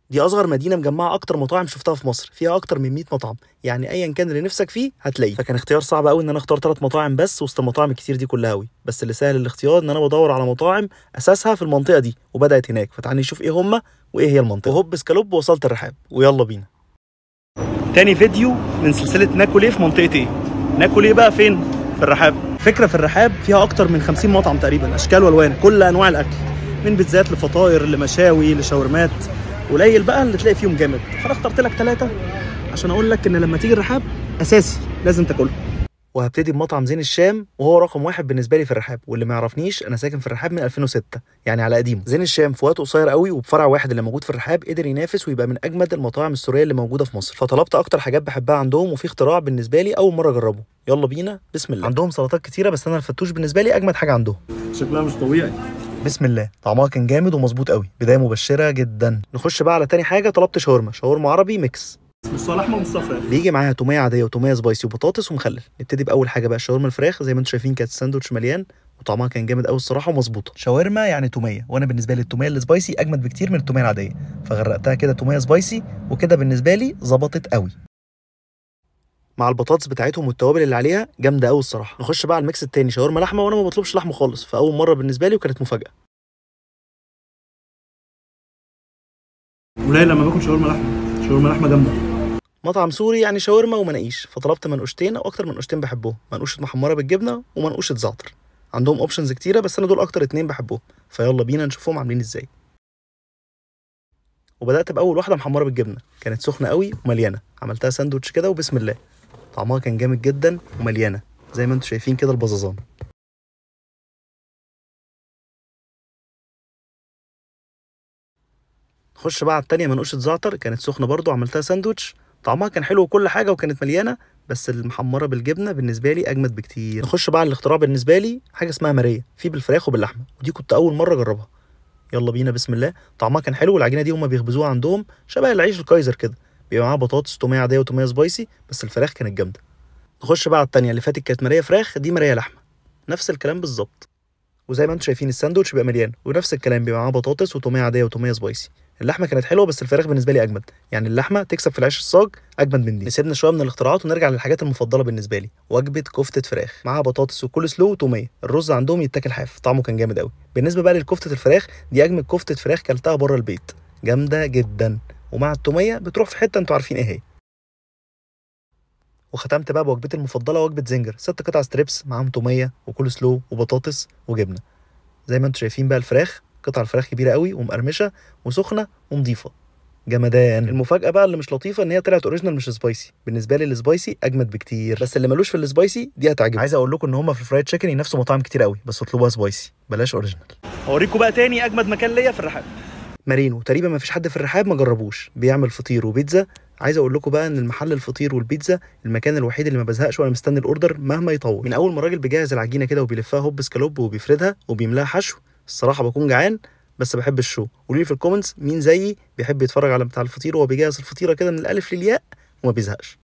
دي اصغر مدينه مجمعه اكتر مطاعم شفتها في مصر، فيها اكتر من 100 مطعم، يعني ايا كان اللي نفسك فيه هتلاقيه. فكان اختيار صعب قوي ان انا اختار 3 مطاعم بس وسط المطاعم الكتير دي كلها قوي، بس اللي سهل الاختيار ان انا بدور على مطاعم اساسها في المنطقه دي وبدات هناك. فتعالى نشوف ايه هما وايه هي المنطقه. وهوب اسكالوب وصلت الرحاب، ويلا بينا. تاني فيديو من سلسله ناكل ايه في منطقه ايه. ناكل ايه بقى فين؟ في الرحاب. فكره في الرحاب فيها اكتر من 50 مطعم تقريبا، اشكال والوان، كل انواع الاكل، من بيتزات لفطاير لمشاوي لشاورمات، قليل بقى اللي تلاقي فيهم جامد. فانا اخترت لك 3 عشان اقول لك ان لما تيجي الرحاب اساسي لازم تاكله. وهبتدي بمطعم زين الشام، وهو رقم 1 بالنسبه لي في الرحاب. واللي ما يعرفنيش انا ساكن في الرحاب من 2006، يعني على قديمه. زين الشام في وقت قصير قوي وبفرع واحد اللي موجود في الرحاب قدر ينافس ويبقى من اجمد المطاعم السوريه اللي موجوده في مصر. فطلبت اكتر حاجات بحبها عندهم، وفي اختراع بالنسبه لي اول مره اجربه. يلا بينا بسم الله. عندهم سلطات كتيره بس انا الفتوش بالنسبه لي اجمد حاجه عندهم. شكلها مش طبيعي. بسم الله. طعمها كان جامد ومظبوط قوي، بدايه مبشره جدا. نخش بقى على تاني حاجه. طلبت شاورما عربي ميكس، نصها لحمه ونصها فراخ، بيجي معاها توميه عاديه وتوميه سبايسي وبطاطس ومخلل. نبتدي باول حاجه بقى الشاورما الفراخ. زي ما انتم شايفين كانت الساندوتش مليان وطعمها كان جامد قوي الصراحه ومظبوطه. شاورما يعني توميه، وانا بالنسبه لي التوميه السبايسي اجمد بكتير من التوميه العاديه، فغرقتها كده توميه سبايسي، وكده بالنسبه لي ظبطت قوي مع البطاطس بتاعتهم والتوابل اللي عليها جامده قوي الصراحه. نخش بقى على الميكس التاني، شاورما لحمه، وانا ما بطلبش لحمه خالص، فاول مره بالنسبه لي وكانت مفاجاه. قليل لما باكل شاورما لحمه جامده. مطعم سوري يعني شاورما ومناقيش، فطلبت منقوشتين او اكتر منقوشتين بحبهم، منقوشه محمره بالجبنه ومنقوشه زعتر. عندهم اوبشنز كتيره بس انا دول اكتر 2 بحبهم، فيلا بينا نشوفهم عاملين ازاي. وبدات باول واحده محمره بالجبنه، كانت سخنه قوي ومليانه. عملتها ساندوتش كده وبسم الله، طعمها كان جامد جدا ومليانه زي ما انتم شايفين كده البزازان. نخش بقى على التانية منقوشه زعتر، كانت سخنه برضو، عملتها ساندوتش، طعمها كان حلو وكل حاجه وكانت مليانه، بس المحمره بالجبنه بالنسبه لي اجمد بكتير. نخش بقى على الاختراع بالنسبه لي، حاجه اسمها ماريه، في بالفراخ وباللحمه، ودي كنت اول مره اجربها. يلا بينا بسم الله. طعمها كان حلو، والعجينه دي هم بيخبزوها عندهم شبه العيش الكايزر كده، بيبقى معاها بطاطس توميه عاديه وتوميه سبايسي، بس الفراخ كانت جامده. نخش بقى على التانية اللي فاتت كانت ماريه فراخ، دي ماريه لحمه، نفس الكلام بالظبط. وزي ما انتم شايفين الساندوتش بيبقى مليان، ونفس الكلام بيبقى معاه بطاطس وتوميه عاديه وتوميه سبايسي. اللحمه كانت حلوه بس الفراخ بالنسبه لي اجمد، يعني اللحمه تكسب في العيش الصاج اجمد من دي. نسيبنا شويه من الاختراعات ونرجع للحاجات المفضله بالنسبه لي. وجبه كفته فراخ معاها بطاطس وكول سلو وتوميه. الرز عندهم يتاكل حاف، طعمه كان جامد قوي. بالنسبه بقى للكفته الفراخ، دي اجمد كفته فراخ كلتها بره البيت، جامده جدا، ومع التوميه بتروح في حته انتوا عارفين ايه هي. وختمت بقى بوجبتي المفضله، وجبه زنجر، 6 قطع ستريبس معاهم توميه وكول سلو وبطاطس وجبنه. زي ما انتم شايفين بقى الفراخ، قطع الفراخ كبيره قوي ومقرمشه وسخنه ونضيفه، جمدان. المفاجاه بقى اللي مش لطيفه ان هي طلعت اوريجينال مش سبايسي، بالنسبه لي السبايسي اجمد بكتير، بس اللي ملوش في السبايسي دي هتعجبه. عايز اقول لكم ان هم في الفرايد تشيكن ينافسوا مطاعم كتير قوي، بس اطلبوها سبايسي بلاش اوريجينال. اوريكم بقى تاني اجمد مكان ليا في الرحاب، مارينو. تقريبا ما فيش حد في الرحاب ما جربوش، بيعمل فطير وبيتزا. عايز اقول لكم بقى ان المحل الفطير والبيتزا المكان الوحيد اللي ما بزهقش وانا مستني الاوردر مهما يطول. من اول ما الراجل بيجهز العجينه كده وبيلفها هوب سكالوب وبيفردها وبيملاها حشو، الصراحه بكون جعان بس بحب الشو. قولوا لي في الكومنتس مين زيي بيحب يتفرج على بتاع الفطير وهو بيجهز الفطيره كده من الالف للياء وما بيزهقش.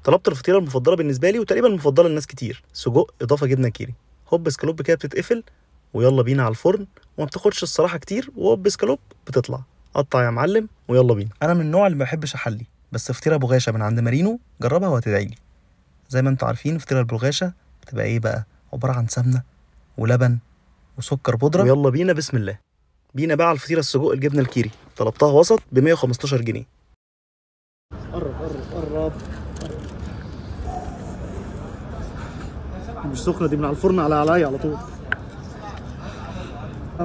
طلبت الفطيره المفضله بالنسبه لي وتقريبا المفضله لناس كتير، سجق اضافه جبنه كيري. هوب سكالوب كده بتتقفل ويلا بينا على الفرن، وما بتاخدش الصراحه كتير، وهوب سكالوب بتطلع. قطع يا معلم ويلا بينا. انا من النوع اللي ما بحبش احلي، بس فطيره ابو غاشه من عند مارينو جربها وهتدعي لي. زي ما انتوا عارفين فطيره ابو غاشه بتبقى ايه بقى، عباره عن سمنه ولبن وسكر بودره. ويلا بينا بسم الله. بينا بقى على الفطيره السجق الجبنه الكيري، طلبتها وسط ب 115 جنيه. قرب مش سخنه، دي من على الفرن عليا على طول.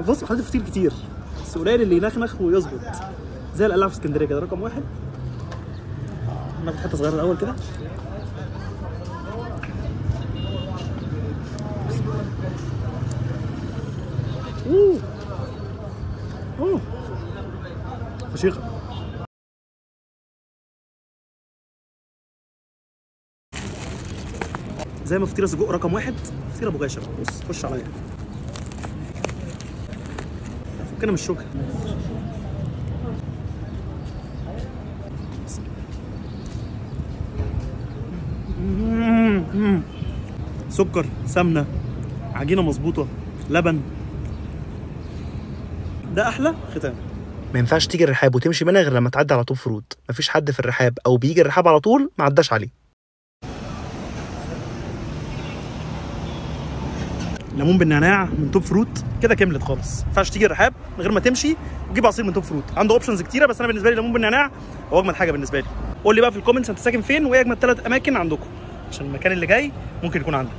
بص حاطط فطير كتير بس قليل اللي ينخنخ ويظبط، زي القلاع في اسكندريه كده. رقم 1 ناخد حته صغيره الاول كده. فشيخه. زي ما فطيره سجق رقم 1، فطيره ابو غاشه. بص خش عليا، فكنا من الشوكه. سكر، سمنه، عجينه مظبوطه، لبن، ده احلى ختام. ما ينفعش تيجي الرحاب وتمشي منها غير لما تعدي على توب فروت. مفيش حد في الرحاب او بيجي الرحاب على طول ما عداش عليه. ليمون بالنعناع من توب فروت كده كملت خالص. ما ينفعش تيجي الرحاب من غير ما تمشي وتجيب عصير من توب فروت. عنده اوبشنز كتيره بس انا بالنسبه لي ليمون بالنعناع هو اجمد حاجه بالنسبه لي. قول لي بقى في الكومنتس انت ساكن فين وايه اجمد 3 اماكن عندكم، عشان المكان اللي جاي ممكن يكون عندك.